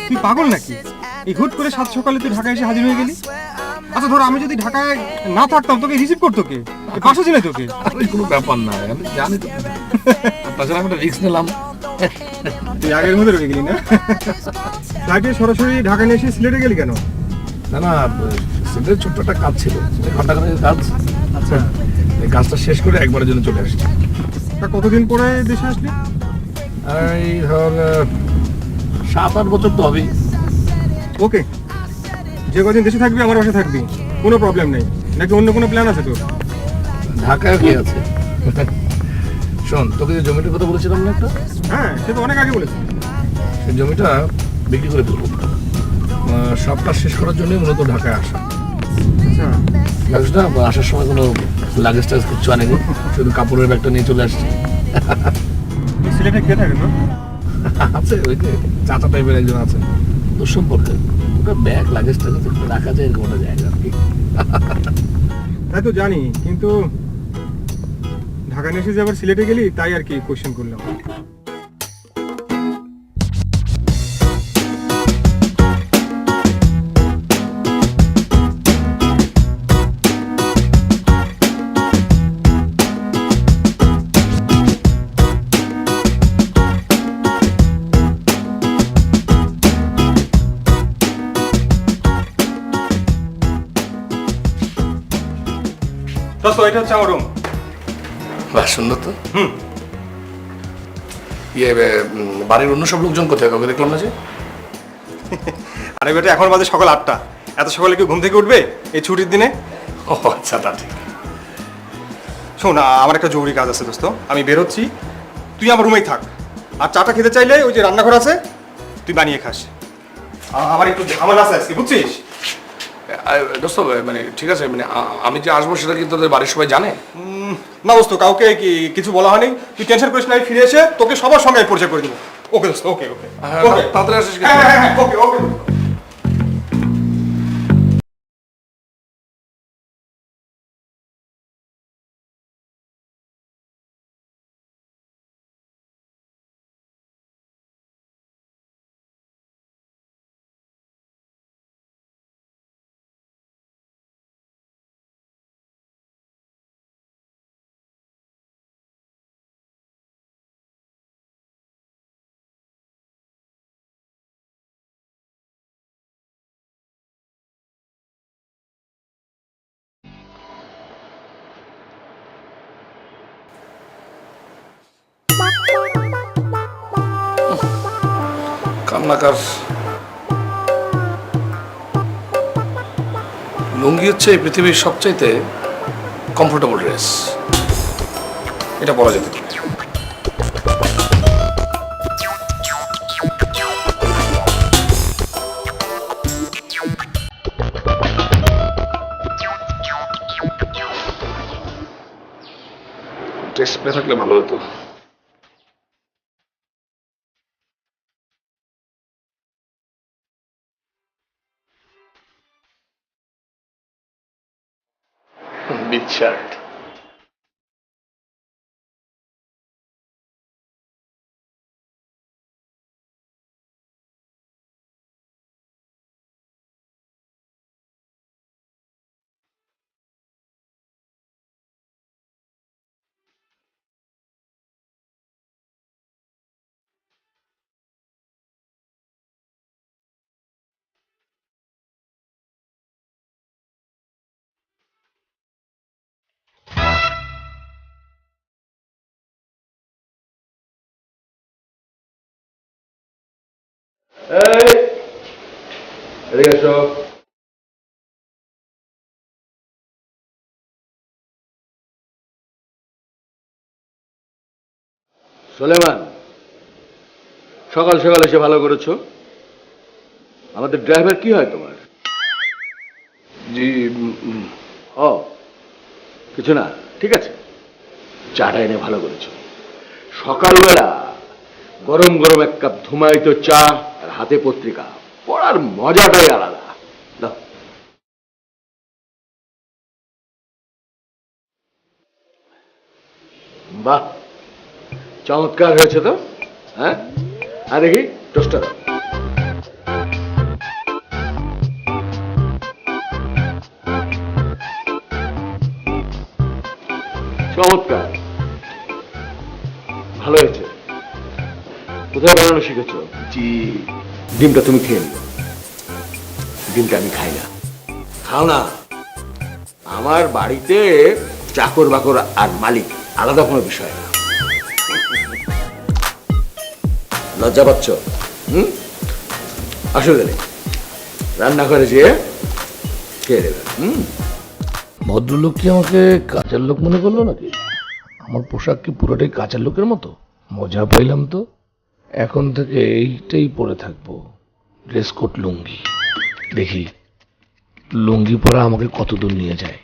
তুই পাগল নাকি? এই হুট করে সাত সকালে তুই ঢাকায় এসে হাজির হয়ে গেলি। আচ্ছা ধর আমি যদি ঢাকায় না থাকতাম তোকে রিসিভ করতো কে? পাশে ছিল তোকে। কোনো ব্যাপার না, আমি জানি তো। তাছাড়া আমি একটা রিস্ক নিলাম। তুই আগের মধ্যে রয়ে গেলি না? ফ্লাইটে সরাসরি ঢাকা নিয়ে এসে সিলেটে গেলি কেন? না না, সিলেটের ছোট্ট একটা কাজ ছিল, ঘন্টাখানেক কাজ। আচ্ছা, এই কাজটা শেষ করে একবারের জন্য চলে আসছি। তা কতদিন পরে দেশে আসলি? এই ধর 7-8 বছর তো হবেই। ওকে, যে কদিন দেশে থাকবি আমার বাসায় থাকবি, কোনো প্রবলেম নেই। নাকি অন্য কোনো প্ল্যান আছে তোর? ঢাকায় কি আছে? শোন, তোকে যে জমিটার কথা বলেছিলাম না একটা, হ্যাঁ সে তো অনেক আগে বলেছি। সেই জমিটা বিক্রি করে ফেলবো। সবটা শেষ করার জন্যই মূলত ঢাকায় আসা। আচ্ছা, লাগেজটা আসার সময় কোনো লাগেজ টাগেজ কিচ্ছু আনেনি, শুধু কাপড়ের ব্যাগটা নিয়ে চলে আসছি। সিলেটে কে থাকে তো? আছে ওই যে চাচা টাইপের একজন আছে, তোর সম্পর্কে। ওটা ব্যাগ লাগেজ টাগেজ রাখা যায় এরকম একটা জায়গা আর কি। তাই তো জানি, কিন্তু ঢাকা নিয়ে এসে যে আবার সিলেটে গেলি তাই আর কি কোয়েশ্চেন করলাম। তো এটা হচ্ছে আমার রুম। বাহ, সুন্দর তো। ইয়ে, বাড়ির অন্য সব লোকজন কোথায়? কাউকে দেখলাম না যে। আরে বেটা, এখন বাজে সকাল 8টা, এত সকালে কি ঘুম থেকে উঠবে এই ছুটির দিনে? ও আচ্ছা, তা ঠিক। শোন, আমার একটা জরুরি কাজ আছে দোস্ত, আমি বেরোচ্ছি। তুই আমার রুমেই থাক, আর চাটা খেতে চাইলে ওই যে রান্নাঘর আছে, তুই বানিয়ে খাস। আমার একটু ঝামেলা আছে আজকে, বুঝছিস? দোস্ত, মানে ঠিক আছে, মানে আমি যে আসবো সেটা কি তোদের বাড়ির সবাই জানে? না দোস্ত, কাউকে কিছু বলা হয়নি। তুই টেনশন করিস না, আমি ফিরে এসে তোকে সবার সঙ্গে পরিচয় করে দেবো। ওকে দোস্ত, ওকে ওকে ওকে, তাড়াতাড়ি আসিস। হ্যাঁ ওকে ওকে। কামনাকার লুঙ্গি হচ্ছে এই পৃথিবীর সবচাইতে কমফোর্টেবল ড্রেস, এটা বলা যেতে পারে। ড্রেস পরে থাকলে ভালো হতো। Beach shirt. এদিকে এসো। সুলেমান, সকাল সকাল এসে ভালো করেছো। আমাদের ড্রাইভার কি হয় তোমার? জি, ও কিছু না, ঠিক আছে। চাটা এনে ভালো করেছো। সকালবেলা গরম গরম এক কাপ ধুমায়িত চা আর হাতে পত্রিকা পড়ার মজাটাই আলাদা। দাও। বাহ, চমৎকার হয়েছে তো। হ্যাঁ, আর দেখি টোস্টার। চমৎকার, ভালো হয়েছে। কোথায় বানানো শিখেছো? জি, ডিমটা তুমি খেয়ে নিও। ডিমটা আমি খাই না। খাও না। আমার বাড়িতে চাকর বাকর আর মালিক আলাদা কোনো বিষয় না। লজ্জা পাচ্ছ? অসুবিধা নেই, রান্নাঘরে যেয়ে খেয়ে দেবে। ভদ্রলোক কি আমাকে কাঁচার লোক মনে করলো নাকি? আমার পোশাক কি পুরোটাই কাঁচার লোকের মতো? মজা পাইলাম তো। এখন থেকে এইটাই পরে থাকবো, ড্রেস কোড লুঙ্গি। দেখি লুঙ্গি পরা আমাকে কত দূর নিয়ে যায়।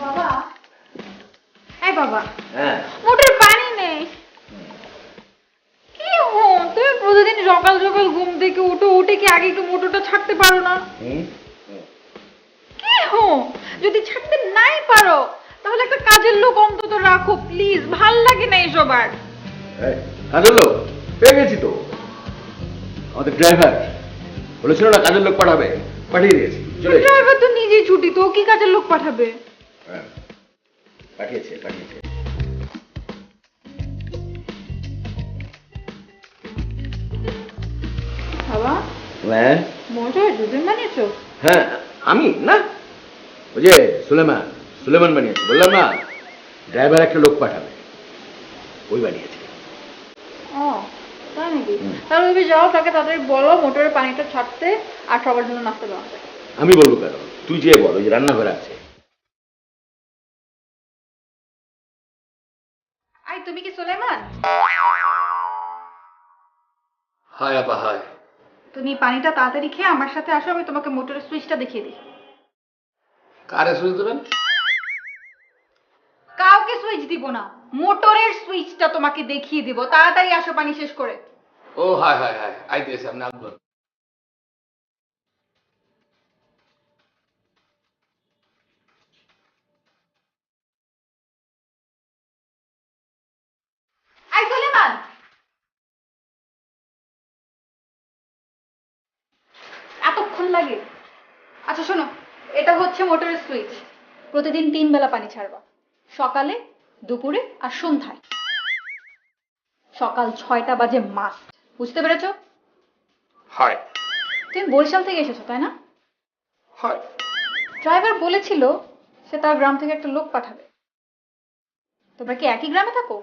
বাবা, এই বাবা, হ্যাঁ, মোটর পানি নেই। কি হো, তুমি প্রতিদিন সকাল সকাল ঘুম থেকে উঠে কি আগে একটু মোটরটা ছাড়তে পারো না? কি হো, যদি ছাড়তে নাই পারো তাহলে একটা কাজের লোক অন্তত রাখো প্লিজ, ভাল লাগে না এসব আর। কাজের লোক পেয়ে গেছি তো। আমাদের ড্রাইভার বলেছিল না কাজের লোক পাঠাবে, পাঠিয়ে দিয়েছি। চলে এসেছে। ড্রাইভার তো নিজেই ছুটি, তো ও কি কাজের লোক পাঠাবে? হ্যাঁ, পাঠিয়েছে পাঠিয়েছে। বাবা, হ্যাঁ মোটর দুদিন বানিয়েছো? হ্যাঁ, আমি না, ওই যে সুলেমান বানিয়েছে। বললাম না ড্রাইভার একটা লোক পাঠাবে, ওই বানিয়েছে। ও তাই নাকি? তাহলে তুমি যাও, তাকে তাড়াতাড়ি বলো মোটরের পানিটা ছাড়তে আর সবার জন্য নাস্তা বানাতে। আমি বলবো কেন, তুই যে বল, ওই যে রান্নাঘরে আছে। আই, তুমি কি সুলেমান? হায় আপা হায়। তুমি পানিটা তাড়াতাড়ি খেয়ে আমার সাথে আসো, আমি তোমাকে মোটরের সুইচটা দেখিয়ে দিই। কারে সুইচ দেবেন? কাউকে সুইচ দিব না, মোটরের সুইচটা তোমাকে দেখিয়ে দিব। তাড়াতাড়ি আসো পানি শেষ করে। ও হায় হায় হায়, আইতেছে আপনি আসবেন। আই সুলেমান, এতক্ষণ লাগে? আচ্ছা শোনো, এটা হচ্ছে মোটরের সুইচ। প্রতিদিন 3 বেলা পানি ছাড়বা, সকালে, দুপুরে আর সন্ধ্যায়। সকাল 6টা বাজে মাস্ট, বুঝতে পেরেছো? হয় তুমি বরিশাল থেকে এসেছো তাই না? হয় ড্রাইভার বলেছিল সে তার গ্রাম থেকে একটা লোক পাঠাবে। তোমরা কি একই গ্রামে থাকো?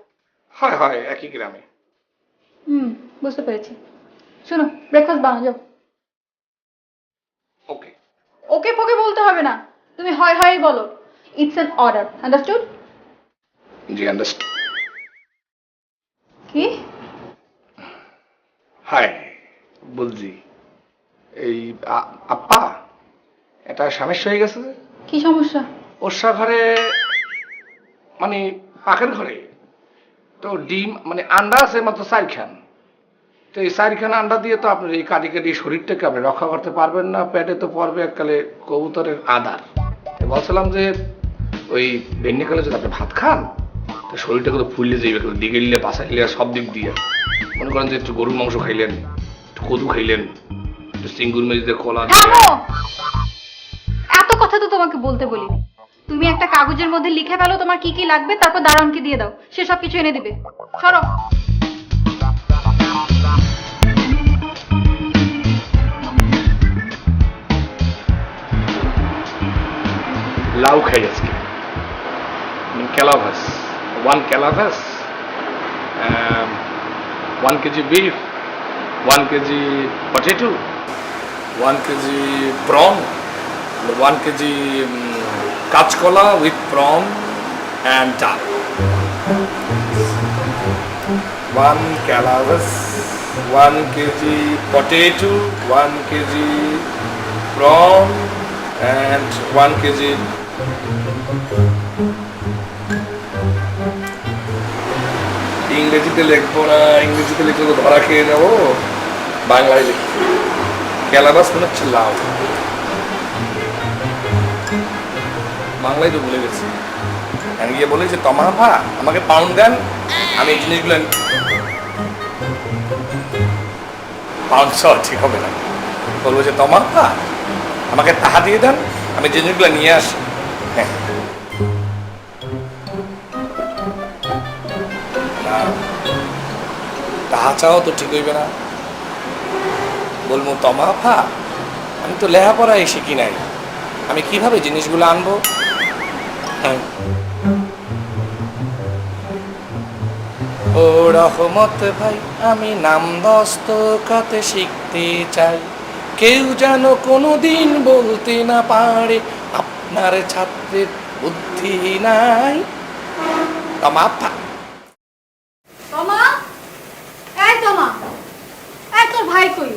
হয় হয় একই গ্রামে। বুঝতে পেরেছি। শোনো, ব্রেকফাস্ট বানাও যাও। ওকে। ওকে ফোকে বলতে হবে না, তুমি হয় হয় বলো। It's an order, understood? G understand. কি? হাই, বলছি এই আপা এটা সমস্যা হয়ে গেছে। কি সমস্যা? ওষা ঘরে মানে পাখের ঘরে তো ডিম মানে আন্ডা আছে মাত্র 4খান। তো এই 4খান আন্ডা দিয়ে তো আপনার এই কাটি কাটি শরীরটাকে আপনি রক্ষা করতে পারবেন না। পেটে তো পড়বে এককালে কবুতরের আদার। বলছিলাম যে ওই বেন্যকালে যদি আপনি ভাত খান তো শরীরটাকে তো ফুললে যাইবে, দিকে দিলে বাসাইলে সব দিক দিয়ে। মনে করেন যে একটু গরুর মাংস খাইলেন, একটু কদু খাইলেন, একটু চিঙ্গুর মেজিতে কলা থামো! এত কথা তো তোমাকে বলতে বলিনি। তুমি একটা কাগজের মধ্যে লিখে ফেলো তোমার কি কি লাগবে, তারপর দারোয়ানকে দিয়ে দাও, সে সব কিছু এনে দিবে। সরো। লাউ খাই আজকে, ক্যালাভাস, 1 ক্যালাভাস, 1 KG beef, 1 KG potato, 1 KG prawn, 1 KG কাঁচকলা উইথ প্রন অ্যান্ড ডাল, 1 ক্যালাবাস, 1 KG potato, 1 KG prawn and 1 KG ইংরেজিতে লিখবো না, ইংরেজিতে লিখলে তো ধরা খেয়ে যাবো, বাংলায় লিখবো। ক্যালাবাস মানে হচ্ছে লাউ, বাংলায় তো ভুলে গেছি। আমি গিয়ে বলি যে তমা ভা আমাকে পাউন্ড দেন, আমি এই জিনিসগুলো পাউন্ড ঠিক হবে না, বলবো যে তমা ভা আমাকে তাহা দিয়ে দেন, আমি জিনিসগুলো নিয়ে আসি। হ্যাঁ, না তাহা চাও তো ঠিক হইবে না, বলবো তমা ভা আমি তো লেখাপড়ায় শিখি নাই, আমি কিভাবে জিনিসগুলো আনবো। হ্যাঁ, ও রহমত ভাই আমি নাম দস্তখতে শিখতে চাই, কেউ যেন কোনোদিন বলতে না পারে আপনার ছাত্রের বুদ্ধি নাই। তমা তমা, এই তমা, এই তোর ভাই কই?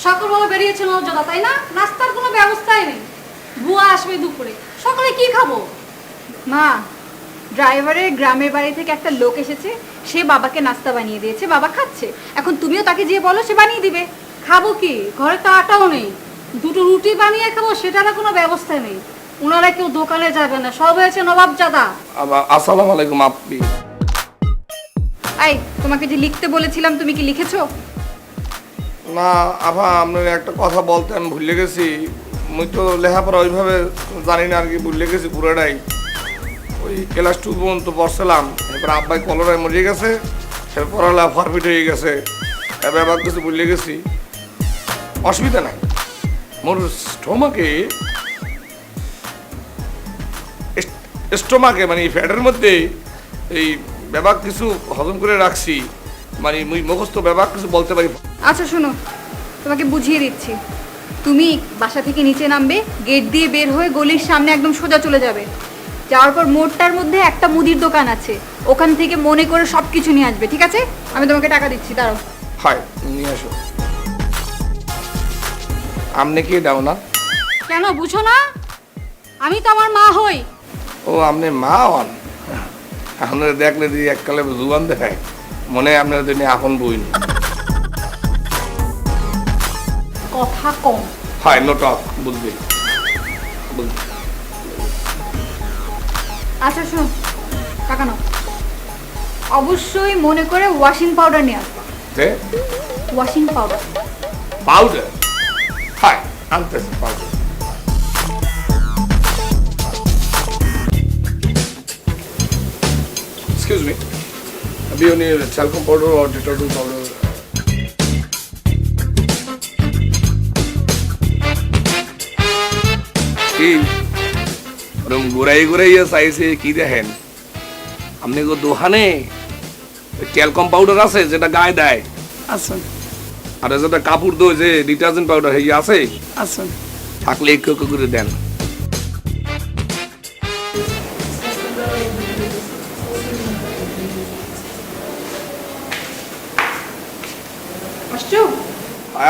সকালবেলা বেরিয়েছিল অযোধ্যা, তাই না? নাস্তার কোনো ব্যবস্থাই নেই। বুয়া আসবে দুপুরে, সকালে কি খাবো? মা, ড্রাইভারের গ্রামের বাড়ি থেকে একটা লোক এসেছে, সে বাবাকে নাস্তা বানিয়ে দিয়েছে, বাবা খাচ্ছে। এখন তুমিও তাকে যেয়ে বলো, সে বানিয়ে দিবে। খাবো কি? ঘরে তো আটাও নেই, দুটো রুটি বানিয়ে খাবো সেটারও কোনো ব্যবস্থা নেই। ওনারা কেউ দোকানে যাবে না, সব হয়েছে নবাবজাদা। আসসালামু আলাইকুম আপনি। এই, তোমাকে যে লিখতে বলেছিলাম তুমি কি লিখেছো? না আভা, আপনার একটা কথা বলতে আমি ভুলে গেছি, মুই তো লেখাপড়া ওইভাবে জানি না আর কি, ভুলে গেছি পুরোটাই। ওই ক্লাস 2 পর্যন্ত পড়ছিলাম, এরপর আব্বাই কলরায় মরে গেছে, এরপর পড়ালা ফরফিট হয়ে গেছে, এবার আবার কিছু ভুলে গেছি। অসুবিধা নাই, মোর স্টোমাকে মানে ফ্যাটের মধ্যে এই ব্যাপার কিছু হজম করে রাখছি, মানে মুই মুখস্থ ব্যাপার কিছু বলতে পারি। আচ্ছা শোনো, তোমাকে বুঝিয়ে দিচ্ছি। তুমি বাসা থেকে নিচে নামবে, গেট দিয়ে বের হয়ে গলির সামনে একদম সোজা চলে যাবে। যাওয়ার পর মোড়টার মধ্যে একটা মুদির দোকান আছে, ওখান থেকে মনে করে সব কিছু নিয়ে আসবে, ঠিক আছে? আমি তোমাকে টাকা দিচ্ছি, দাঁড়াও। হয় নিয়ে আসো। আপনি কি দাও না? কেন বুঝো না? আমি তো আমার মা হই। ও আপনি মা হন, আপনারা দেখলে দিয়ে এককালে জুবান দেখায়, মনে হয় আপনার জন্য আপন বই। কথা কম। হয় নো টক, বুঝবে বুঝবে। আচ্ছা শোনো, টাকা নাও। অবশ্যই মনে করে ওয়াশিং পাউডার নিয়ে আসবা। Washing powder. পাউডার? হয় আনতেছে পাউডার। Excuse me, अभी उन्हें talcum powder और detergent powder। কি ওরকম ঘুরাই ঘুরাইয়া চাইছে কি দেখেন? আপনি গো দোকানে ট্যালকম পাউডার আছে যেটা গায়ে দেয়? আছে আর যেটা কাপড় ধোয় যে ডিটারজেন্ট পাউডার এই আছে? আছে থাকলে একটু একটু করে দেন। আসছো?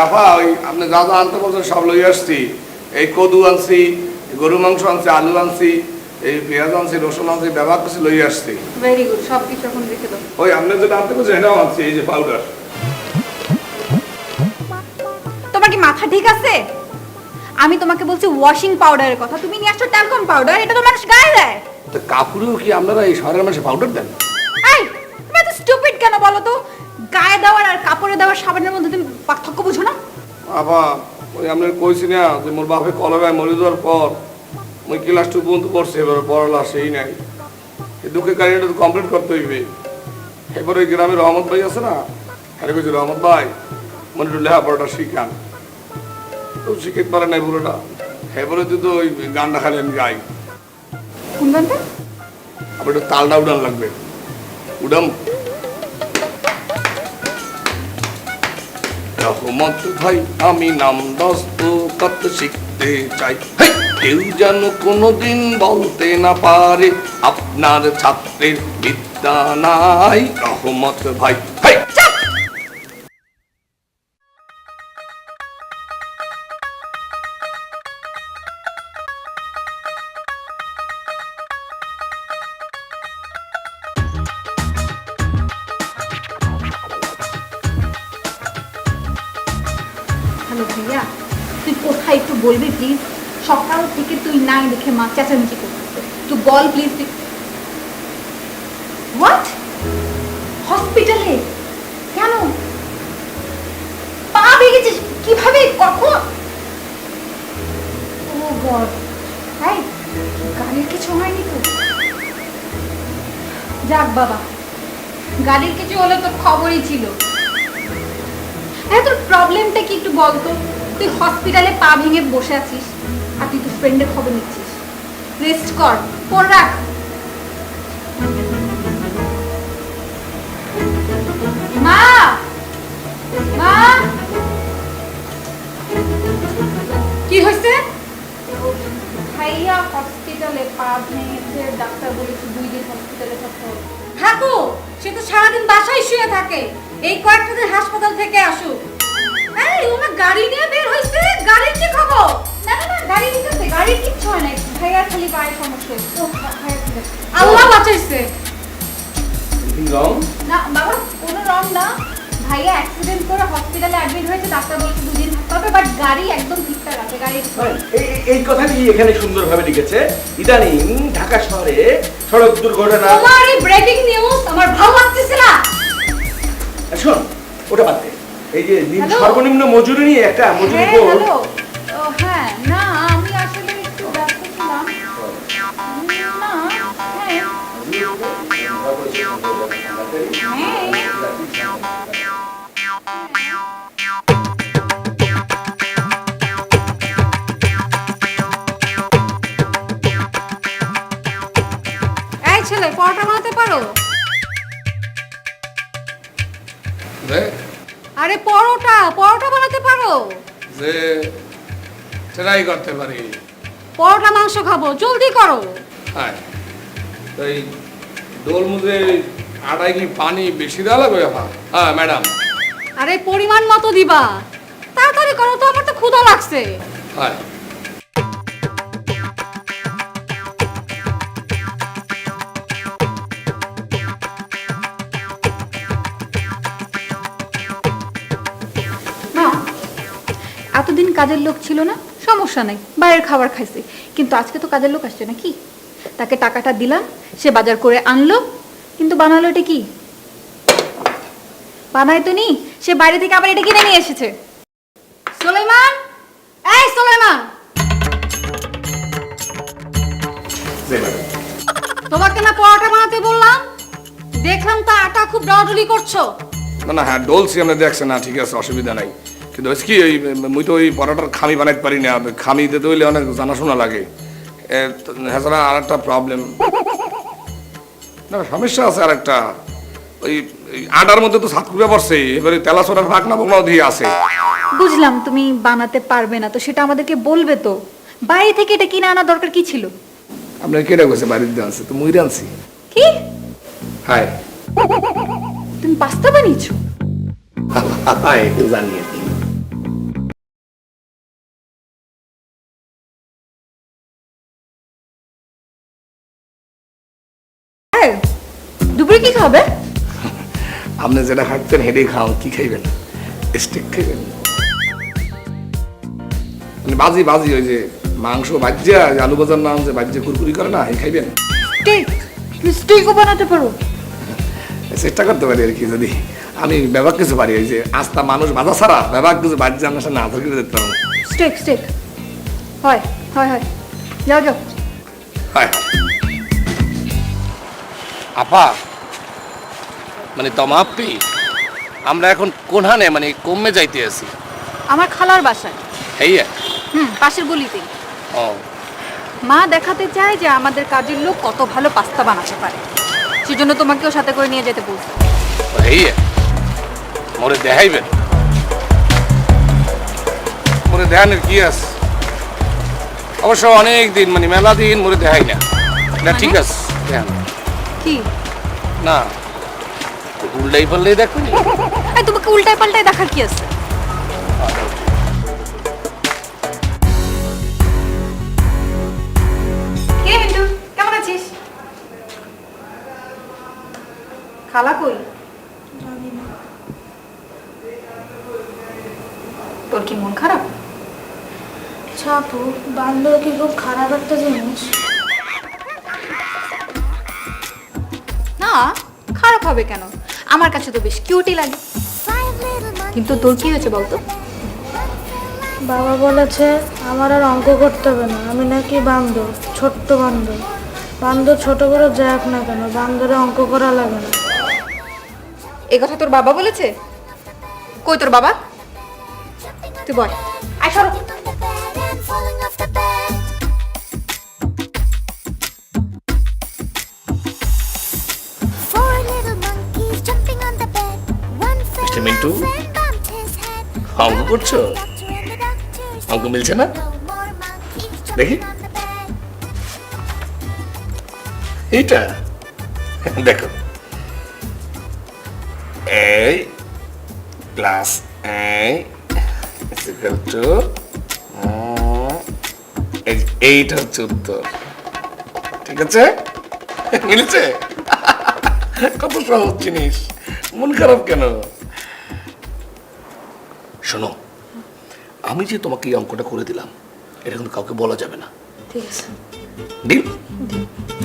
আপা ওই আপনি যা যা আনতে বলছেন সব লই আসছি। এই কদু আনছি, গরু মাংস আনছি, আলু আনছি, এই পেঁয়াজ আনছি, রসুন আনছি, ব্যবহার কিছু লই আসছি। ভেরি গুড, সব কিছু এখন রেখে দাও। ওই আপনি যেটা আনতে বলছেন এটাও আনছি, এই যে পাউডার। তোমার কি মাথা ঠিক আছে? আমি তোমাকে বলছি ওয়াশিং পাউডারের কথা, তুমি নিয়ে আসছো ট্যালকম পাউডার। এটা তো মানুষ গায়ে দেয়। তো কাপড়েও কি আপনারা এই শহরের মানুষে পাউডার দেন? এই, তুমি এত স্টুপিড কেন বলো তো? গায়ে দেওয়ার আর কাপড়ে দেওয়ার সাবানের মধ্যে তুমি পার্থক্য বুঝো না? আপা ওই আপনার কইছি না যে মোর বাপে কলরায় মরে যাওয়ার পর মুই ক্লাস 2 পর্যন্ত পড়ছি, এবার পড়ালা সেই নাই। এই দুঃখের কাহিনীটা তো কমপ্লিট করতে হইবে। এবার ওই গ্রামের রহমত ভাই আছে না, আরে কইছি রহমত ভাই মনে একটু লেখাপড়াটা শিখান, তো শিখতে পারে নাই পুরোটা। এবারে তো ওই গানটা খালি আমি গাই। কোন গানটা? আবার একটু তালটা উড়ান লাগবে। উড়াম। রহমত ভাই আমি নাম দস্তখত শিখতে চাই। হেই! কেউ যেন কোনোদিন বলতে না পারে আপনার ছাত্রের বিদ্যা নাই। রহমত ভাই, হাই! হ্যালো ভাইয়া, তুই কোথায় একটু বলবি প্লিজ? সকাল থেকে তুই নাই দেখে মা চেঁচামেচি করতেছে, একটু বল প্লিজ। তুই হোয়াট? হসপিটালে কেন? পা ভেঙেছিস কিভাবে, কখন? ও গড, তাই গাড়ির কিছু হয়নি তো? যাক বাবা, গাড়ির কিছু হলে তো খবরই ছিল। হ্যাঁ, তোর প্রবলেমটা কি একটু বলতো? তুই হসপিটালে পা ভেঙে বসে আছিস আর তুই তোর ফ্রেন্ডের খবর নিচ্ছিস। রেস্ট কর, ফোন রাখ। মা, মা, কি হয়েছে? ভাইয়া হসপিটালে পা ভেঙেছে, ডাক্তার বলেছে 2 দিন হসপিটালে থাকতে হবে। থাকো, সে তো সারাদিন বাসায় শুয়ে থাকে, এই কয়েকটা দিন হাসপাতাল থেকে আসুক। এই ওমা গাড়ি নিয়ে বের হইছে, গাড়ির কি খবর? না না না, গাড়ি নিতেছে, গাড়ির কিচ্ছু হয় নাই, ভাইয়ার খালি পায়ের সমস্যা হয়েছে। ও ভাইয়া ঠিক আছে, আল্লাহ বাঁচাইছে। না বাবা, কোনো রং না, ভাইয়া অ্যাক্সিডেন্ট করে হসপিটালে অ্যাডমিট হয়েছে, ডাক্তার বলছে 2 দিন থাকতে হবে, বাট গাড়ি একদম ঠিকঠাক আছে। গাড়ি এই কথাটি এখানে সুন্দরভাবে লিখেছে। ইদানিং ঢাকা শহরে সড়ক দুর্ঘটনা। তোমার এই ব্রেকিং নিউজ আমার ভালো লাগতেছে না। শোন, ওটা বাদ দে। এই যে Hello? সর্বনিম্ন মজুরি নিয়ে একটা মজুরি হ্যাঁ, বোর্ড। হ্যালো। ও হ্যাঁ, না আমি আসলে একটু ব্যস্ত ছিলাম। না, এই ছেলে, পরোটা বানাতে পারো? আরে পরোটা বানাতে পারো? যে ট্রাই করতে পারি। পরোটা মাংস খাবো, জলদি করো। হ্যাঁ, তাই ডোল মুজে আটায় কি পানি বেশি দেওয়া লাগবে? হ্যাঁ ম্যাডাম। আরে পরিমাণ মতো দিবা, তাড়াতাড়ি করো তো, আমার তো ক্ষুধা লাগছে। হ্যাঁ, মা, এতদিন কাজের লোক ছিল না, সমস্যা নাই, বাইরের খাবার খাইছে, কিন্তু আজকে তো কাজের লোক আসছে নাকি? তাকে টাকাটা দিলাম, সে বাজার করে আনলো, কিন্তু বানালো এটা কি? বানায় তো নি, সে বাইরে থেকে আবার এটা কিনে নিয়ে এসেছে। সুলাইমান, এই সুলাইমান, তোমাকে না পরোটা বানাতে বললাম? দেখলাম তো আটা খুব ডলাডলি করছো। না না, হ্যাঁ ডলছি, আমরা দেখছি না, ঠিক আছে, অসুবিধা নাই। কিন্তু হচ্ছে কি, ওই মুই তো ওই পরোটার খামি বানাইতে পারি না, খামি দিতে হইলে অনেক জানাশোনা লাগে। এছাড়া আর একটা প্রবলেম, না সমস্যা আছে আর একটা, ওই আটার মধ্যে তো সাতকুড়া পড়ছে, এবারে তেলা সোনার ফাঁক না বোনাও দিয়ে আছে। বুঝলাম তুমি বানাতে পারবে না, তো সেটা আমাদেরকে বলবে তো। বাইরে থেকে এটা কিনে আনা দরকার কি ছিল? আপনার কেটে গেছে বাড়িতে আনছে, তো মুই আনছি। কি? হায় তুমি পাস্তা বানিয়েছো? হায়, জানি আর কি। হ্যাঁ, দুপুরে কি খাবে? আপনি যেটা খাচ্ছেন হেডেই খাওয়ান, কি খাইবেন? স্টেক খাইবেন? মানে বাজি বাজি, ওই যে মাংস বাজ্যা, আলু ভাজার নাম যে বাজ্যা কুরকুরি করে না, এই খাইবেন? স্টেক? তুমি স্টেকও বানাতে পারো? চেষ্টা করতে পারি আর কি, যদি আমি ব্যবহার কিছু পারি, ওই যে আস্তা মানুষ বাধা ছাড়া ব্যবহার কিছু বাজ্যা আমার সাথে না ধরে যেতে পারবো। স্টেক স্টেক হয় হয় হয়, যাও যাও। হয় আপা, মানে তমাপ্পি, আমরা এখন কোনখানে মানে কমে যাইতে আছি? আমার খালার বাসায়। এই পাশের গলিতেই। ও, মা দেখাতে চায় যে আমাদের কাজের লোক কত ভালো পাস্তা বানাতে পারে, সেজন্য তোমাকেও সাথে করে নিয়ে যেতে বলছে। এই মোরে দেখাইবেন? মোরে দেখানোর কি আছে? অবশ্য অনেক দিন মানে মেলা দিন মরে দেখাই না। না ঠিক আছে দেখেন কি না উল্টাই পাল্লাই দেখো নি। এই তোমাকে উল্টায় পাল্টায় দেখার কি আছে? কে মিন্টু, কেমন আছিস? খালা কই? তোর কি মন খারাপ? ছাপু বান্দর কি খুব খারাপ একটা জিনিস? না, খারাপ হবে কেন? আমার কাছে তো বেশ কিউটই লাগে। কিন্তু তোর কি হয়েছে বলতো? বাবা বলেছে আমার আর অঙ্ক করতে হবে না, আমি নাকি বান্দর, ছোট্ট বান্দর। বান্দর ছোট বড় যাক না কেন, বান্দরে অঙ্ক করা লাগে না। এই কথা তোর বাবা বলেছে? কই তোর বাবা? তুই বল। আয় সরো। মিস্টার মিন্টু অঙ্ক করছো? অঙ্ক মিলছে না দেখি এইটা দেখো এই প্লাস এই ইকুয়াল টু এইটা হচ্ছে উত্তর। ঠিক আছে মিলছে? কত সহজ জিনিস, মন খারাপ কেন? শোনো আমি যে তোমাকে এই অঙ্কটা করে দিলাম এটা কিন্তু কাউকে বলা যাবে না, ঠিক আছে? ডিল?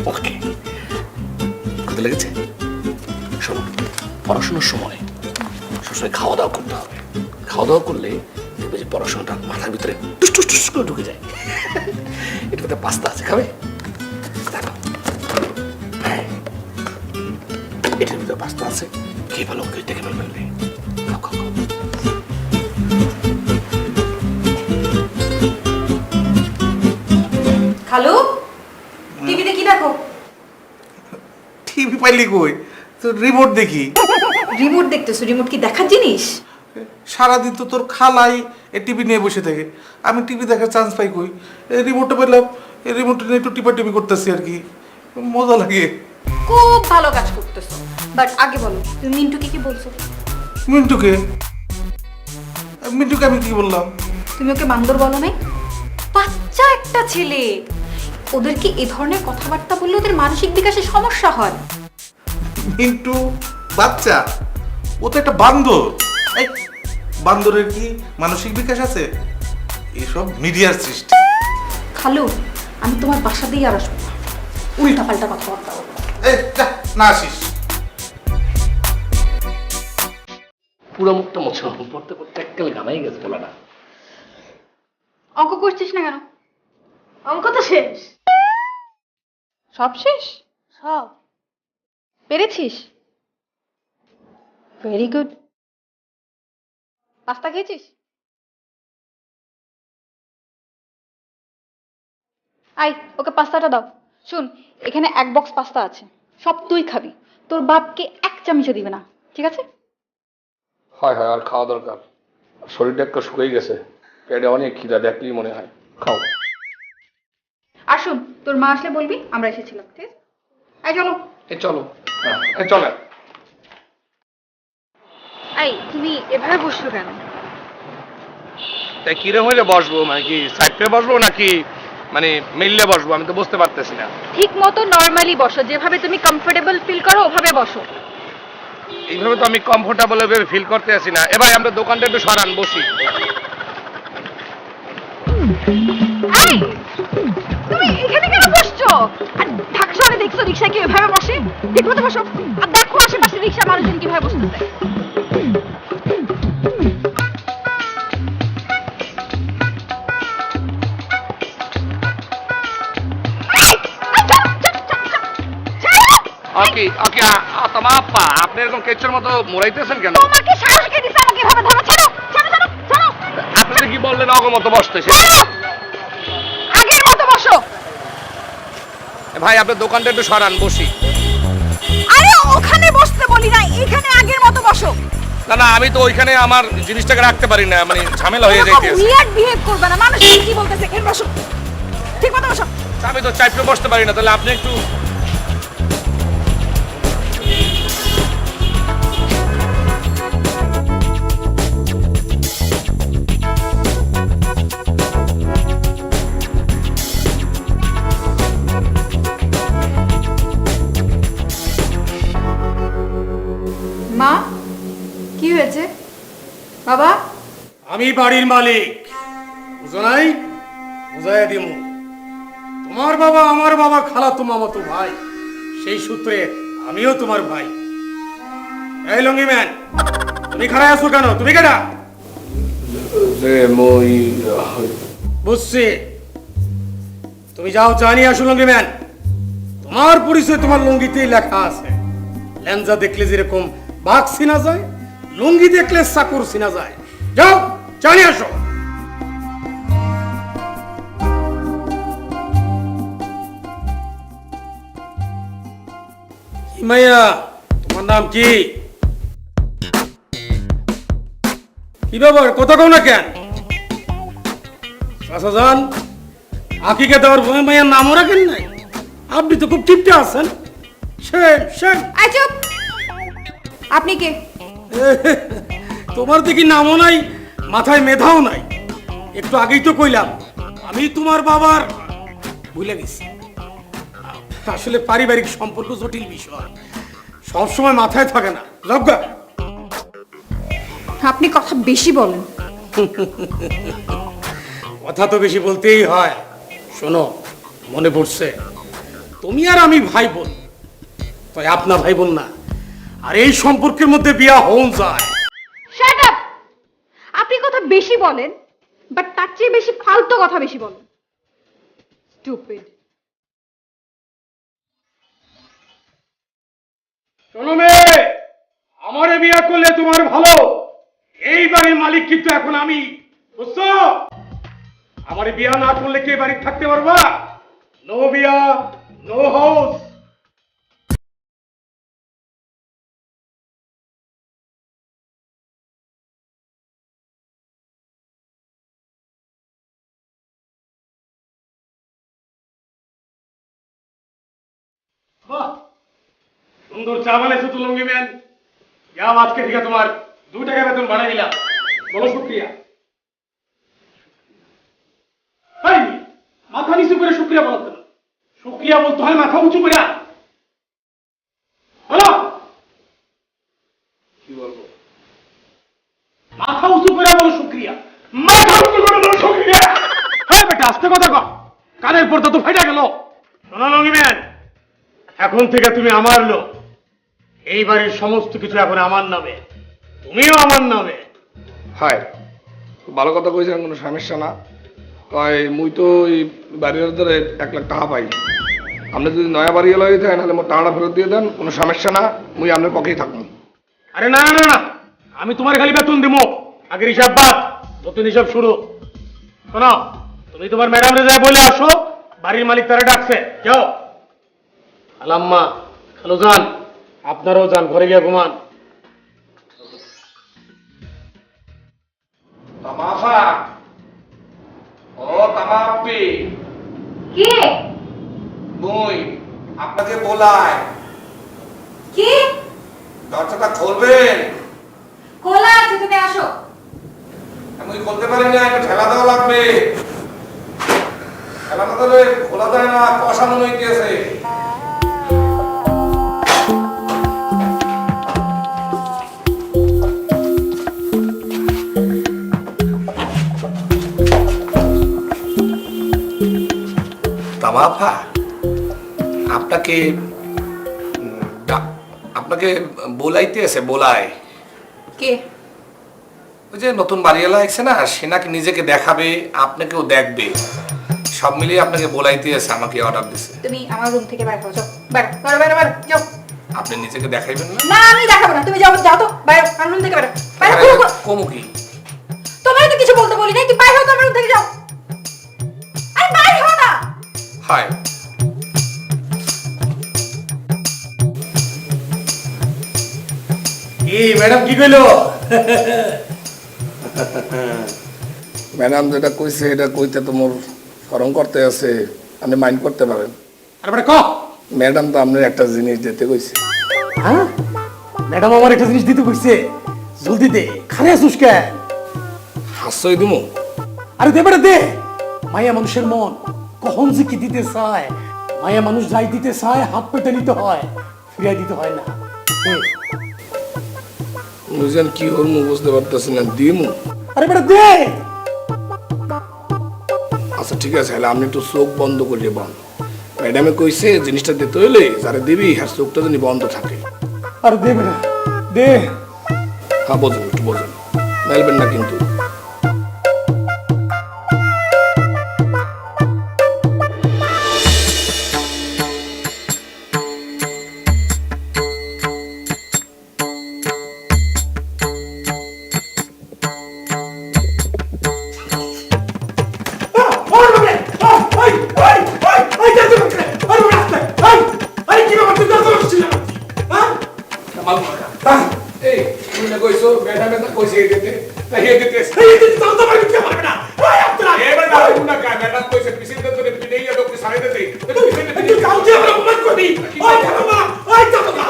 ওকে কথা লেগেছে? শোনো পড়াশোনার সময় সবসময় খাওয়া দাওয়া করতে হবে। খাওয়া দাওয়া করলে দেখবে যে পড়াশোনাটা মাথার ভিতরে টুস টুস টুস করে ঢুকে যায়। এটার ভিতরে পাস্তা আছে, খাবে? দেখো হ্যাঁ এটার ভিতরে পাস্তা আছে, খেয়ে ভালো দেখে ফেলবে। খাও খাও খাও। খালু, টিভিতে কি দেখো? টিভি পাইলি কই, তো রিমোট দেখি। রিমোট দেখতেছো? রিমোট কি দেখার জিনিস? সারাদিন তো তোর খালাই এই টিভি নিয়ে বসে থাকে, আমি টিভি দেখার চান্স পাই কই? এই রিমোটটা পেলাম, এই রিমোটটা নিয়ে একটু টিপি করতেছি আর কি, মজা লাগে। খুব ভালো কাজ করতেছো। বাট আগে বলো তুমি মিন্টুকে কি বলছো? মিন্টুকে? মিন্টুকে আমি কি বললাম? তুমি ওকে বান্দর বলো নাই? বাচ্চা একটা ছেলে, ওদেরকে এ ধরনের কথাবার্তা বললে ওদের মানসিক বিকাশে সমস্যা হয়। মিন্টু বাচ্চা? ও তো একটা বান্দর। এই বান্দরের কি মানসিক বিকাশ আছে? এসব মিডিয়ার সৃষ্টি। খালু, আমি তোমার বাসা দিয়ে আর আসবো না, উল্টা পাল্টা কথাবার্তা বলবো। এই যা, না আসিস। পুরো মুখটা মোছা পড়তে পড়তে এককালে গামাই গেছে বলাটা। অঙ্ক করছিস না কেন? অঙ্ক তো শেষ। সব শেষ? সব পেরেছিস? Very good. পাস্তা খেয়েছিস? আই ওকে পাস্তাটা দাও। শুন, এখানে এক বক্স পাস্তা আছে, সব তুই খাবি, তোর বাপকে এক চামচও দিবে না, ঠিক আছে? হয় হয় আর খাওয়া দরকার, শরীরটা একটু শুকিয়ে গেছে, পেটে অনেক খিদা দেখলেই মনে হয়। খাও। আর শুন, তোর মা আসলে বলবি আমরা এসেছিলাম, ঠিক আছে? আই চলো। এই চলো, হ্যাঁ এই চলে। আই তুমি এভাবে বসলো কেন? তাই কিরম হইলে বসবো, মানে কি সাইডে বসবো নাকি মানে মিললে বসবো, আমি তো বুঝতে পারতেছি না। ঠিক মতো নর্মালি বসো, যেভাবে তুমি কমফোর্টেবল ফিল করো ওভাবে বসো। এইভাবে তো আমি কমফোর্টেবল ফিল করতে আছি না। এবার আমরা দোকানটা একটু সরান, বসি। এই, তুমি এখানে কেন বসছো? আর ঢাকা শহরে দেখছো রিকশা কি এভাবে বসে? ঠিক মতো বসো। আর দেখো আশেপাশে রিকশা মানুষজন কিভাবে বসতেছে। ওকে ওকে তোমার আপা আপনি এরকম কেচের মতো মোড়াইতেছেন কেন? তোমাকে সাহস কে দিছে আমাকে এভাবে ধরো? ছাড়ো ছাড়ো ছাড়ো ছাড়ো। আপনি কি বললেন অগমত বসতেছে? আগের মতো বসো। ভাই আপনার দোকানটা একটু সরান, বসি। আরে ওখানে বসতে বলি না, এখানে আগের মতো বসো। না না আমি তো ওইখানে আমার জিনিসটাকে রাখতে পারি না, মানে ঝামেলা হয়ে খুব যাইতেছে। উইয়ার্ড বিহেভ করবে না, মানুষ কি বলতেছে, এখানে বসো। আমি তো চাইপে বসতে পারি না, তাহলে আপনি একটু মা, কি হয়েছে বাবা? আমি বাড়ির মালিক, বুঝো নাই? বুঝাই দিমু। তোমার বাবা আমার বাবা খালাতো মামাতো ভাই, সেই সূত্রে আমিও তোমার ভাই। এই লঙ্গি ম্যান, তুমি খারাপ আছো কেন? তুমি কেডা? মই বুঝছি, তুমি যাও জানি আসো লঙ্গি ম্যান। তোমার পরিচয় তোমার লুঙ্গিতেই লেখা আছে। ল্যাঞ্জা দেখলে যেরকম বাঘ চিনা যায়, লুঙ্গি দেখলে চাকর চিনা যায়। যাও জানি আসো। কি মাইয়া, তোমার নাম কি? কি ব্যাপার, কথা কও না কেন? চাচা যান, আকিকে দেওয়ার ভয় মাইয়ার নামও রাখেন নাই? আপনি তো খুব টিপটে আছেন। সেম আই চুপ! আপনি কে? তোমার দেখি নামও নাই, মাথায় মেধাও নাই। একটু আগেই তো কইলাম আমি তোমার বাবার। ভুলে গেছি, আসলে পারিবারিক সম্পর্ক জটিল বিষয়, সবসময় মাথায় থাকে না। জগ্গা, আপনি কথা বেশি বলেন। কথা তো বেশি বলতেই হয়। শোনো, মনে পড়ছে তুমি আর আমি ভাই বোন, তাই আপনা ভাই বোন না। আর এই সম্পর্কের মধ্যে বিয়া হন যায়। Shut up! আপনি কথা বেশি বলেন, বাট তার চেয়ে বেশি ফালতু কথা বেশি বলেন। স্টুপিড। শোনো মেয়ে, আমারে বিয়া করলে তোমার ভালো। এই বাড়ির মালিক কিন্তু এখন আমি, বুঝছো? আমারে বিয়া না করলে কি বাড়ি থাকতে পারবা? নো বিয়া, নো হাউস। বাহ, সুন্দর চা বানাইছো তো লঙ্গি ম্যান। যাও, আজকে থেকে তোমার 2 টাকা বেতন বাড়াই দিলাম। বলো শুক্রিয়া। এই, মাথা নিচু করে শুক্রিয়া বলো কেন? শুক্রিয়া বলতে হয় মাথা উঁচু করে। বলো, কি বলবো? মাথা উঁচু করে বলো শুক্রিয়া। মাথা উঁচু করে বলো শুক্রিয়া। হ্যাঁ বেটা, আস্তে কথা কও, কানের পর্দা তো ফেটে গেল। শোনো লঙ্গি ম্যান, এখন থেকে তুমি আমার লোক। এই বাড়ির সমস্ত কিছু এখন আমার নামে, তুমিও আমার নামে। হায়, খুব ভালো কথা কইছেন, কোনো সমস্যা না। কয় মুই তো এই বাড়ির ধরে 1 লাখ টাকা পাই। আপনি যদি নয়া বাড়ি এলো হইতে তাহলে মোর টাকাটা ফেরত দিয়ে দেন, কোনো সমস্যা না। মুই আপনার পকেই থাকবো। আরে না না না, আমি তোমার খালি বেতন দিব। আগের হিসাব বাদ, নতুন হিসাব শুরু। শোনো, তুমি তোমার ম্যাডাম রে যাই বলে আসো, বাড়ির মালিক তারা ডাকছে। যাও। আলাম্মা, খালু যান, আপনারাও যান, ঘরে গিয়ে ঘুমান। তামাফা, ও তামাপি, কে? মুই আপনাকে বলাই। কি? দরজাটা খুলবেন? খোলা আছে, তুমি আসো। আমি খুলতে পারি না, একটু ঠেলা দেওয়া লাগবে। ঠেলা না দিলে খোলা যায় না, কষানো হইতেছে। তামাফা, আপনাকে আপনাকে বলাইতে আছে। বলাই কে? ওই যে নতুন বাড়িওয়ালা আসছে না, সে নাকি নিজেকে দেখাবে, আপনাকেও দেখবে, সব মিলিয়ে আপনাকে বলাইতে আছে, আমাকে অর্ডার দিছে। তুমি আমার রুম থেকে বাইরে হও, যাও বাইরে, বাইরে বাইরে বাইরে যাও। আপনি নিজেকে দেখাইবেন না? না, আমি দেখাবো না, তুমি যাও, যাও তো বাইরে, আমার রুম থেকে বাইরে বাইরে। কমু কি? তোমার তো কিছু বলতে বলি নাই, তুমি বাইরে হও তো আমার রুম থেকে, যাও। আরে বাইরে হও না। হয় কি ম্যাডাম কি কইলো? ম্যাডাম যেটা কইছে এটা কইতে তো মোর শরম করতে আছে। আপনি মাইন্ড করতে পারেন। আরে বেটা ক ম্যাডাম তো আপনার একটা জিনিস দিতে কইছে। হ্যাঁ ম্যাডাম আমার একটা জিনিস দিতে কইছে, জলদি দে, খানে আসুস কেন? হাস্যই দিমু। আরে দে বেটা দে, মায়া মানুষের মন কখন যে কি দিতে চায়, মায়া মানুষ যাই দিতে চায় হাত পেতে নিতে হয়, ফিরাই দিতে হয় না। দে। বুঝলেন কি হরমু বুঝতে পারতেছি না, দিমু। আরে বেটা দে। আচ্ছা ঠিক আছে, তাহলে আপনি একটু চোখ বন্ধ করিয়ে বন। ম্যাডামে কইছে জিনিসটা দিতে হইলে যারা দিবি হ্যাঁ চোখটা যেন বন্ধ থাকে। আরে দে বেটা দে। হ্যাঁ বোঝেন, একটু বোঝেন, মেলবেন না কিন্তু। এই তুমি না কইছো ম্যাডামে না কইছে এই দিতে, তাই এই দিতে তাও তো পারবি কে পারবে না। ওই আপনারা এবার না না ম্যাডাম কইছে পিছিয়ে তোরে পিটাইয়া লোক সাইড দিতে, তুই কাউকে আমরা অপমান করবি। ওই দেখো না, ওই দেখো না,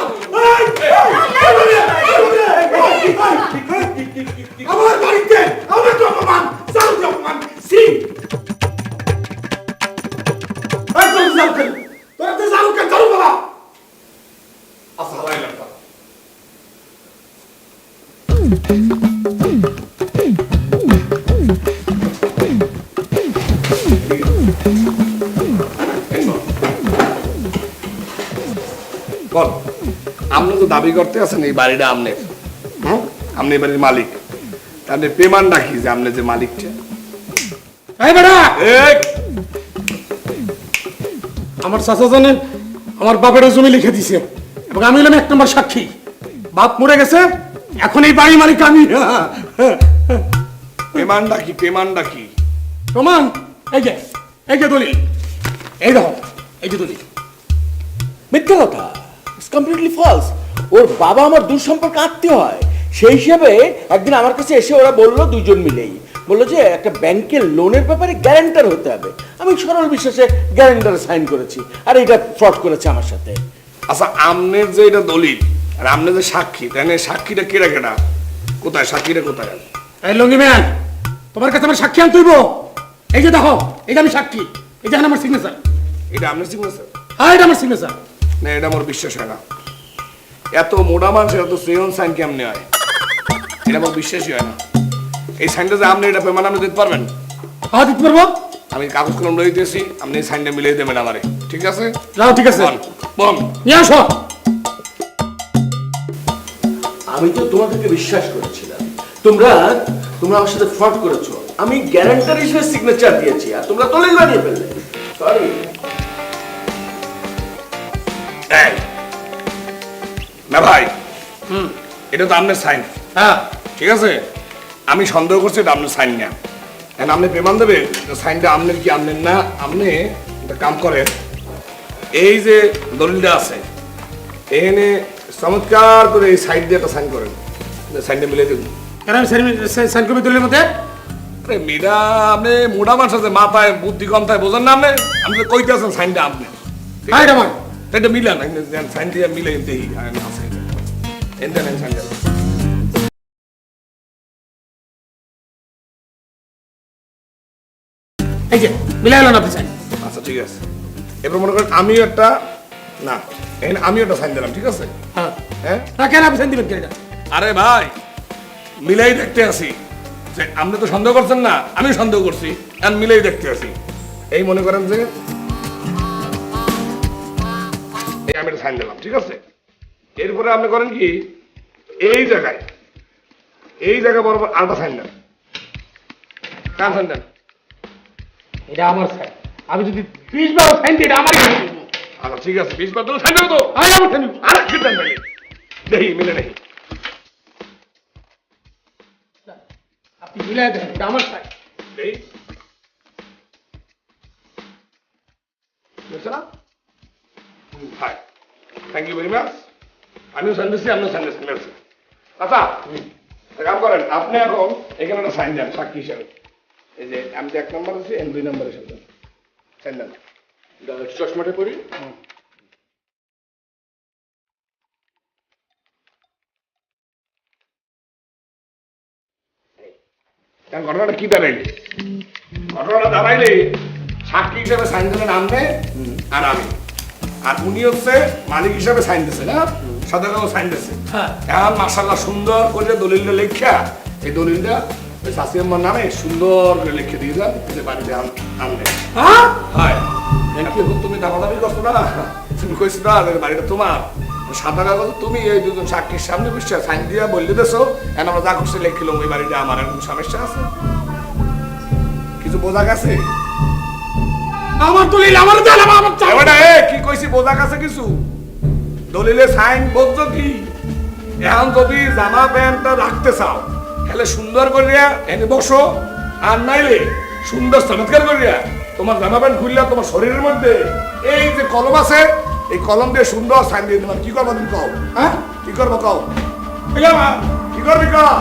আমার বাড়িতে আমার তো অপমান, চালু তো অপমান, সি এই তো যাও কেন, তোরা তো যাও কেন, চালু বাবা। আচ্ছা হালাই লাগতা। বল, আপনি তো দাবি করতে আছেন এই বাড়িটা আমনের, আপনি এই বাড়ির মালিক, তাহলে পেমান রাখি যে আপনি যে মালিকটা। এই বেটা, এই আমার চাচা জানেন আমার বাপের জমি লিখে দিছে এবং আমি হলাম 1 নম্বর সাক্ষী। বাপ মরে গেছে, এখন এই বাড়ি মালিক আমি। পেমান ডাকি, পেমান ডাকি। প্রমাণ এই যে দলিল, এই দেখো এই যে দলিল। মিথ্যা কথা, ইটস কমপ্লিটলি ফলস। ওর বাবা আমার দূর সম্পর্ক আত্মীয় হয়, সেই হিসাবে একদিন আমার কাছে এসে ওরা বললো, দুজন মিলেই বললো যে একটা ব্যাংকের লোনের ব্যাপারে গ্যারান্টার হতে হবে। আমি সরল বিশ্বাসে গ্যারান্টারে সাইন করেছি, আর এটা ফ্রড করেছে আমার সাথে। আচ্ছা আমনের যে এটা দলিল আর আমনের যে সাক্ষী, তাহলে সাক্ষীটা কেডা কেডা, কোথায় সাক্ষীটা কোথায়? এই লঙ্গি ম্যান, তোমার কাছে আমার সাক্ষী আনতে হইব। এই যে দেখো, এটা আমি সাক্ষী, এই দেখেন আমার সিগনেচার। এটা আমনের সিগনেচার? হ্যাঁ এটা আমার সিগনেচার। না এটা আমার বিশ্বাস হয় না। এত মোটা মানুষের এত শ্রেয়ন সাইন কেমনে হয়, এটা আমার বিশ্বাসই হয় না। এই সাইনটা যে আপনি এটা পেমান আপনি দিতে পারবেন? হ্যাঁ দিতে পারবো। আমি কাগজ কলম লই দিয়েছি, আপনি এই সাইনটা মিলিয়ে দেবেন আমারে, ঠিক আছে? যাও, ঠিক আছে, বল বল। নিয়ে আসো। আমি তো তোমাদেরকে বিশ্বাস করেছিলাম, তোমরা আমার সাথে ফ্রড করেছো। আমি গ্যারান্টার হিসেবে সিগনেচার দিয়েছি, আর তোমরা দলিল বানিয়ে ফেললে। সরি। এই, না ভাই, এটা তো আপনার সাইন, হ্যাঁ ঠিক আছে? আমি সন্দেহ করছি এটা আপনার সাইন না। এখন আপনি পেমান দেবে সাইনটা আপনার কি আপনার না। আপনি একটা কাম করেন, এই যে দলিলটা আছে এখানে চমৎকার করে এই সাইড দিয়ে একটা সাইন করেন, সাইনটা মিলিয়ে দেবেন। কেন আমি সাইন করবি দলিলের মধ্যে? আরে মেয়েরা আপনি মোটা মানুষ আছে, মাথায় বুদ্ধি কম থাকে, বোঝেন না আপনি? আপনি তো কইতে আছেন সাইনটা আপনি, হ্যাঁ এটা আমার। এটা মিলান, সাইন দিয়ে মিলে দেখি আছে এনতে নেন সাইনটা। এই যে মিলাই হলো না আপনি সাইন। আচ্ছা ঠিক আছে, এবার মনে করেন আমিও একটা, না এখানে আমিও একটা সাইন দিলাম, ঠিক আছে? হ্যাঁ হ্যাঁ হ্যাঁ, কেন আপনি সাইন দিবেন কেন এটা? আরে ভাই মিলাই দেখতে আসি, যে আপনি তো সন্দেহ করছেন না, আমি সন্দেহ করছি, আর মিলাই দেখতে আসি। এই মনে করেন যে এই আমি একটা সাইন দিলাম, ঠিক আছে? এরপরে আপনি করেন কি, এই জায়গায় বরাবর আলাদা সাইন দেন। কার সাইন দেন? এটা আমার সাইন। আমি যদি 20 বার সাইন দিই, এটা আমারই সাইন। আচ্ছা ঠিক আছে, 20 বার তো সাইন দেবো তো। হ্যাঁ আমার সাইন। আরে কি দেন ভাই, দেখি মিলে নেই। আপনি মিলাই দেন, এটা আমার সাইন। দেখি বুঝছো না? Hi, thank you very much. আমিও সাইন দিচ্ছি, আপনিও সাইন দিচ্ছেন, মেলছে। আচ্ছা একটা কাম করেন, আপনি এখন এখানে একটা সাইন দেন সাক্ষী হিসাবে। এই যে আমি তো 1 নম্বর আছি, 2 নম্বরের সাথে সাইন দেন। চশমাটা পরি। ঘটনাটা কি দাঁড়াইলে? ঘটনাটা দাঁড়াইলে সাক্ষী হিসেবে সাইন দেবেন আপনি আর আমি, আর উনি হচ্ছে মালিক হিসেবে সাইন দিচ্ছে না, সাদা কাগজ সাইন দিচ্ছে। এখন মাশাআল্লাহ সুন্দর করে দলিলটা লেখা, এই দলিলটা ওই শাসি আম্মার নামে সুন্দর করে লিখে দিয়ে যান, যে বাড়িতে আনবে। হয় এখন তুমি দাবাদাবি করছো না, তুমি কইছো না যে বাড়িটা তোমার, সাদা কাগজ তুমি এই দুজন সাক্ষীর সামনে বসে সাইন দিয়া বললে দেছো, এখন আমরা যা করছে লিখিলাম ওই বাড়িটা আমার, এখন সমস্যা আছে কিছু বোঝা গেছে? আমার দলিল আমার দেন, আমার চাই। এবারে কি কইছি বোঝা গেছে কিছু? দলিলে সাইন বলছো কি? এখন যদি জামা প্যান্টটা রাখতে চাও তাহলে সুন্দর করিয়া এনে বসো, আর নাইলে সুন্দর চমৎকার করিয়া তোমার জামা প্যান্ট খুললে তোমার শরীরের মধ্যে এই যে কলম আছে, এই কলম দিয়ে সুন্দর সাইন দিয়ে তোমার কি করবো তুমি কও? হ্যাঁ কি করবো কও? কি করবি কও?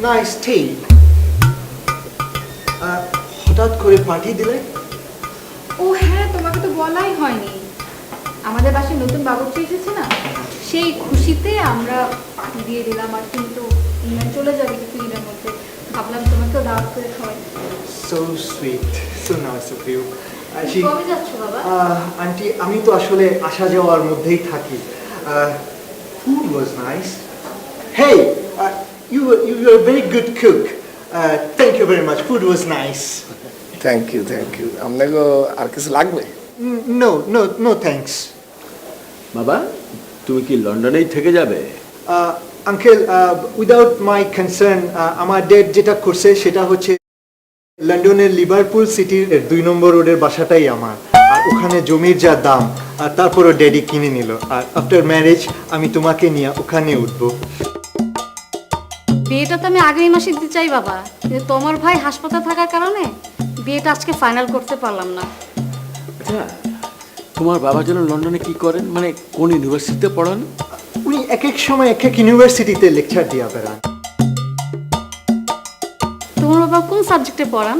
নাইস টি। হঠাৎ করে পাঠিয়ে দিলে? ও হ্যাঁ, তোমাকে তো বলাই হয়নি, আমাদের বাসায় নতুন বাবুর্চি এসেছে না, সেই খুশিতে আমরা পার্টি দিয়ে দিলাম। আর কিন্তু ইংল্যান্ড চলে যাবে কিছুদিনের মধ্যে, ভাবলাম তোমাকেও দাওয়াত করে খাওয়াই। So sweet, so nice of you. কবে যাচ্ছ বাবা? আন্টি আমি তো আসলে আসা যাওয়ার মধ্যেই থাকি। Food was nice. Hey, you are a very good cook. Thank you very much. Food was nice. Thank you thank you. আপনাকে আর কিছু লাগবে? No thanks. বাবা তুমি কি লন্ডনেই থেকে যাবে? আঙ্কেল, উইদাউট মাই কনসার্ন আমার ড্যাড যেটা করছে সেটা হচ্ছে লন্ডনের লিভারপুল সিটির 2 নম্বর রোডের বাসাটাই আমার, আর ওখানে জমির যা দাম, আর তারপরও ড্যাডি কিনে নিল, আর আফটার ম্যারেজ আমি তোমাকে নিয়ে ওখানে উঠবো। বিয়েটা তো আমি আগামী মাসে দিতে চাই বাবা, কিন্তু তোমার ভাই হাসপাতাল থাকার কারণে বিয়েটা আজকে ফাইনাল করতে পারলাম না। আচ্ছা তোমার বাবা যেন লন্ডনে কি করেন, মানে কোন ইউনিভার্সিটিতে পড়ান? উনি এক এক সময় এক এক ইউনিভার্সিটিতে লেকচার দিয়া বেড়ান। তোমার বাবা কোন সাবজেক্টে পড়ান?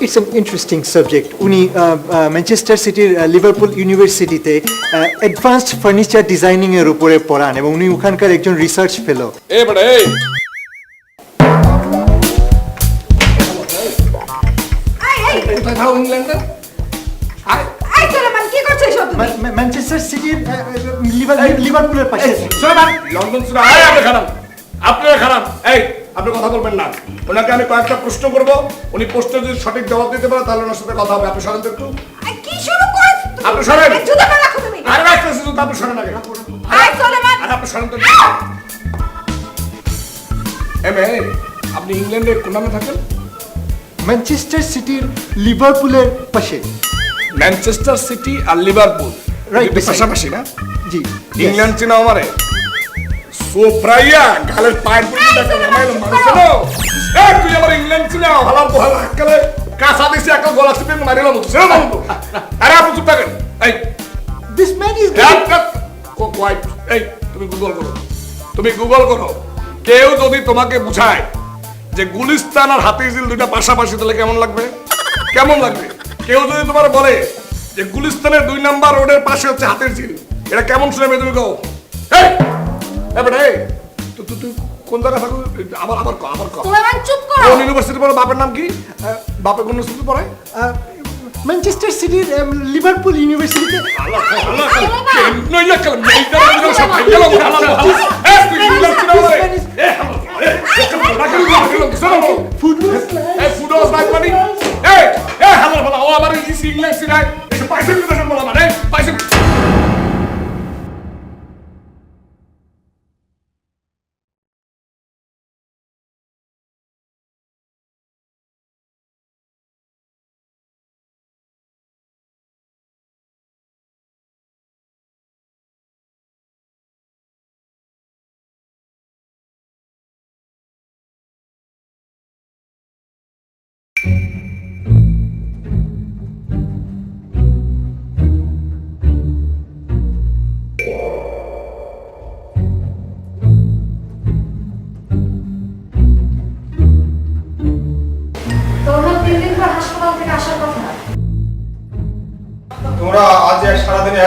It's an interesting subject. উনি ম্যানচেস্টার সিটির লিভারপুল ইউনিভার্সিটিতে অ্যাডভান্সড ফার্নিচার ডিজাইনিং এর উপরে পড়ান, এবং উনি ওখানকার একজন রিসার্চ ফেলো। কোথায় থাও ইংল্যান্ডে? ম্যানচেস্টার সিটির লিভারপুলের পাশে। লন্ডন শুনে আয় আপনি খারাপ, আপনারা খারাপ। এই আপনি কথা বলবেন না, ওনাকে আমি কয়েকটা প্রশ্ন করব, উনি প্রশ্ন যদি সঠিক জবাব দিতে পারে তাহলে ওনার সাথে কথা হবে। আপনি সরেন তো একটু। কি শুরু করেছ? আপনি সরেন। জুতা পরে রাখো তুমি। আরে রাখতেছি তো, আপনি সরেন আগে। আয় সোলেমান। আর আপনি সরেন তো। এমএ আপনি ইংল্যান্ডে কোন নামে থাকেন? ম্যানচেস্টার সিটির লিভারপুলের পাশে। ম্যানচেস্টার সিটি আর লিভারপুল Right, দুটো পাশাপাশি না? জি। ইংল্যান্ড চিনা আমারে সোপ্রাইয়া গালের পায়ের পড়ে দেখো নামাইলো মানুষ না। এই তুই আমার ইংল্যান্ড চিনা হালার বহাল আক্কালে কাঁচা দিছি একটা গলা চিপে মারিলাম তো সেটা না। আরে আপনি চুপ থাকেন। এই দিস ম্যান ইজ কোয়াইট। এই তুমি গুগল করো, তুমি গুগল করো। কেউ যদি তোমাকে বুঝায় যে গুলিস্তান আর হাতিঝিল দুইটা পাশাপাশি তাহলে কেমন লাগবে? কেমন লাগবে? কেউ যদি তোমার বলে যে গুলিস্তানের 2 নাম্বার রোডের পাশে হচ্ছে হাতিঝিল, এটা কেমন শুনবে তুমি কও? এই এবারে তুই কোন জায়গা থাকো? আবার কও। সোলেমান চুপ করো। কোন ইউনিভার্সিটি পড়ো? বাপের নাম কি? বাপের কোন ইউনিভার্সিটি পড়ে? ম্যানচেস্টার সিটির লিভারপুল ইউনিভার্সিটিতে। নইলে কাল মেইটা গেল সব গেল হালা হালা। এই তুই ইংল্যান্ড চিনা আমারে? ফুড ওয়াজ এই ফুড ওয়াজ লাইক মানি। এই হালা হালা ও আমার ইংলিশ সিনাই এসে পয়সা দিতে বলা মানে পয়সা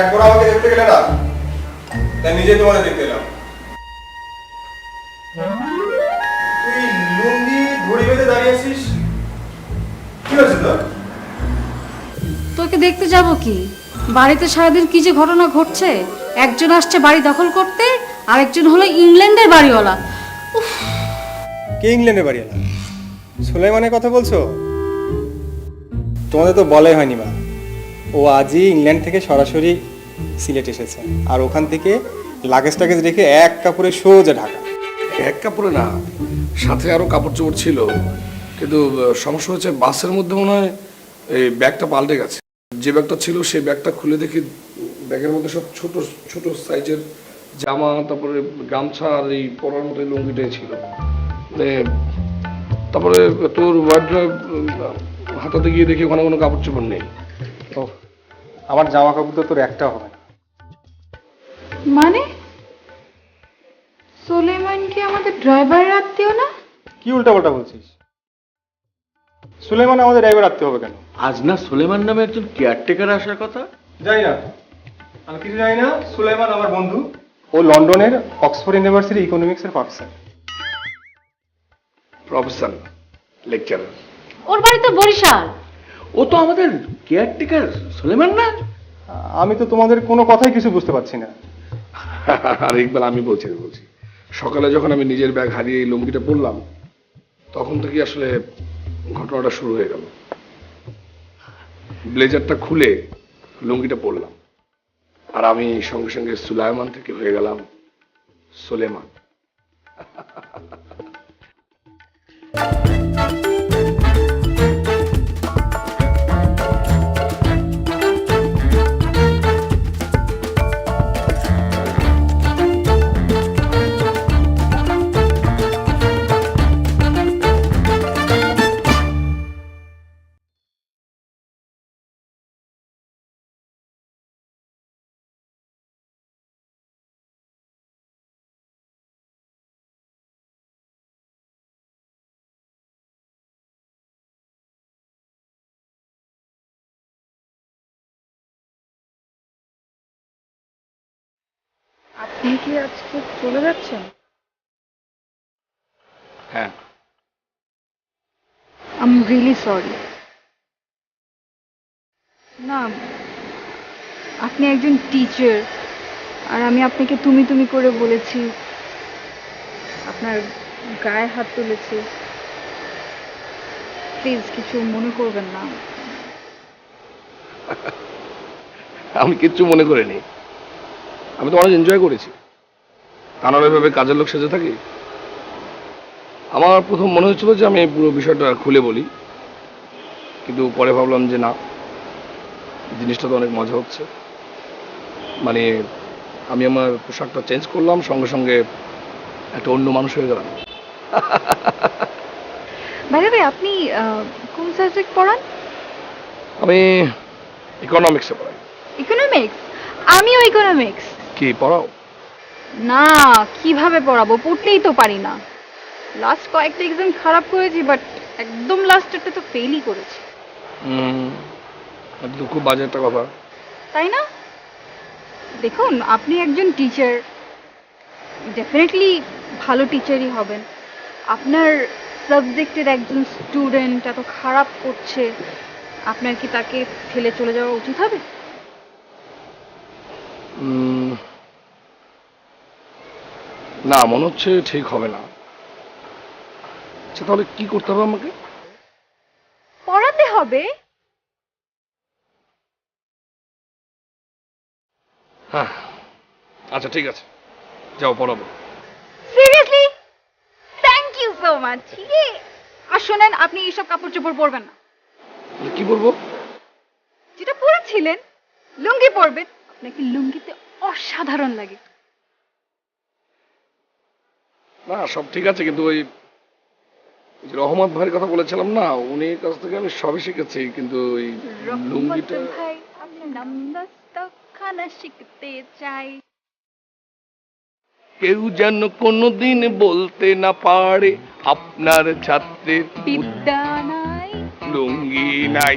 একবার আমাকে দেখতে গেলে না, তাই নিজেই তোমাকে দেখতে এলাম। তুই লুঙ্গি ঘড়ি বেঁধে দাঁড়িয়ে আছিস, কি হয়েছে তোর? তোকে দেখতে যাব কি? বাড়িতে সারাদিন কি যে ঘটনা ঘটছে। একজন আসছে বাড়ি দখল করতে, আরেকজন হলো ইংল্যান্ডের বাড়িওয়ালা। কে ইংল্যান্ডে বাড়ি এলাম? সুলাইমানের কথা বলছো? তোমাদের তো বলাই হয়নি মা, ও আজই ইংল্যান্ড থেকে সরাসরি সিলেট এসেছে, আর ওখান থেকে লাগেজ টাগেজ রেখে এক কাপড়ে সোজা ঢাকা। এক কাপড়ে না, সাথে আরো কাপড় চোপড় ছিল, কিন্তু সমস্যা হচ্ছে বাসের মধ্যে মনে হয় এই ব্যাগটা পাল্টে গেছে। যে ব্যাগটা ছিল সেই ব্যাগটা খুলে দেখি ব্যাগের মধ্যে সব ছোট ছোট সাইজের জামা, তারপরে গামছা আর এই পরার মতো এই লুঙ্গিটাই ছিল। তারপরে তোর ওয়ার্ড্রব হাতাতে গিয়ে দেখি ওখানে কোনো কাপড় চোপড় নেই। তো আমার জামা কাপড় তো তোর একটাও হবে না। মানে সুলেমান কি আমাদের ড্রাইভারের আত্মীয় না? কি উল্টাপাল্টা বলছিস? সুলাইমান আমাদের ড্রাইভার আত্মীয় হবে কেন? আজ না সুলেমান নামে একজন কেয়ারটেকার আসার কথা। জানি না, আমি কিছু জানি না। সুলাইমান আমার বন্ধু, ও লন্ডনের অক্সফোর্ড ইউনিভার্সিটি ইকোনমিক্সের প্রফেসর। Professor, lecturer. ওর বাড়ি তো বরিশাল। ও তো আমাদের কেয়ারটেকার সুলেমান না? আমি তো তোমাদের কোনো কথাই কিছু বুঝতে পারছি না। আর ইকবাল, আমি বলছি সকালে যখন আমি নিজের ব্যাগ হারিয়ে এই লুঙ্গিটা পরলাম, তখন থেকে আসলে ঘটনাটা শুরু হয়ে গেল। ব্লেজারটা খুলে লুঙ্গিটা পরলাম, আর আমি সঙ্গে সঙ্গে সুলাইমান থেকে হয়ে গেলাম সুলেমান। আপনি কি আজকে চলে যাচ্ছেন? হ্যাঁ, আই এম রিয়েলি সরি। না, আপনি একজন টিচার, আর আমি আপনাকে তুমি তুমি করে বলেছি, আপনার গায়ে হাত তুলেছি। প্লিজ কিছু মনে করবেন না। আমি কিচ্ছু মনে করিনি। আমি তো অনেক এনজয় করেছি। তা নাহলে এভাবে কাজের লোক সেজে থাকি? আমার প্রথম মনে হচ্ছিল যে আমি এই পুরো বিষয়টা খুলে বলি, কিন্তু পরে ভাবলাম যে না, জিনিসটা তো অনেক মজা হচ্ছে। মানে আমি আমার পোশাকটা চেঞ্জ করলাম, সঙ্গে সঙ্গে একটা অন্য মানুষ হয়ে গেলাম। বাইরে ভাই, আপনি কোন সাবজেক্ট পড়ান? আমি ইকোনমিক্সে পড়াই। ইকোনমিক্স? আমিও ইকোনমিক্স। কি পড়াও? না, কিভাবে পড়াবো, পড়তেই তো পারি না। লাস্ট কয়েকটা এক্সাম খারাপ করেছি, বাট একদম লাস্টেরটা তো ফেলই করেছি। এটা তো খুব বাজে একটা কথা। তাই না? দেখুন, আপনি একজন টিচার, ডেফিনেটলি ভালো টিচারই হবেন। আপনার সাবজেক্টের একজন স্টুডেন্ট এত খারাপ করছে, আপনার কি তাকে ফেলে চলে যাওয়া উচিত হবে? না, মনে হচ্ছে ঠিক হবে না। আচ্ছা, তাহলে কি করতে হবে আমাকে? পড়াতে হবে। হ্যাঁ, আচ্ছা ঠিক আছে, যাও পড়াবো। Seriously? Thank you so much. আর শোনেন, আপনি এইসব কাপড় চোপড় পরবেন না। কি বলবো? যেটা পরেছিলেন, লুঙ্গি পরবেন। আপনাকে লুঙ্গিতে অসাধারণ লাগে। না, সব ঠিক আছে, কিন্তু ওই যে রহমত ভাইয়ের কথা বলেছিলাম না, উনি কাছ থেকে আমি সবই শিখেছি, কিন্তু ওই লুঙ্গিটা। রহমত ভাই, আপনার নামটা খানা শিখতে চাই। কেউ যেন কোনোদিন বলতে না পারে আপনার ছাত্রের বিদ্যা নাই, লুঙ্গি নাই।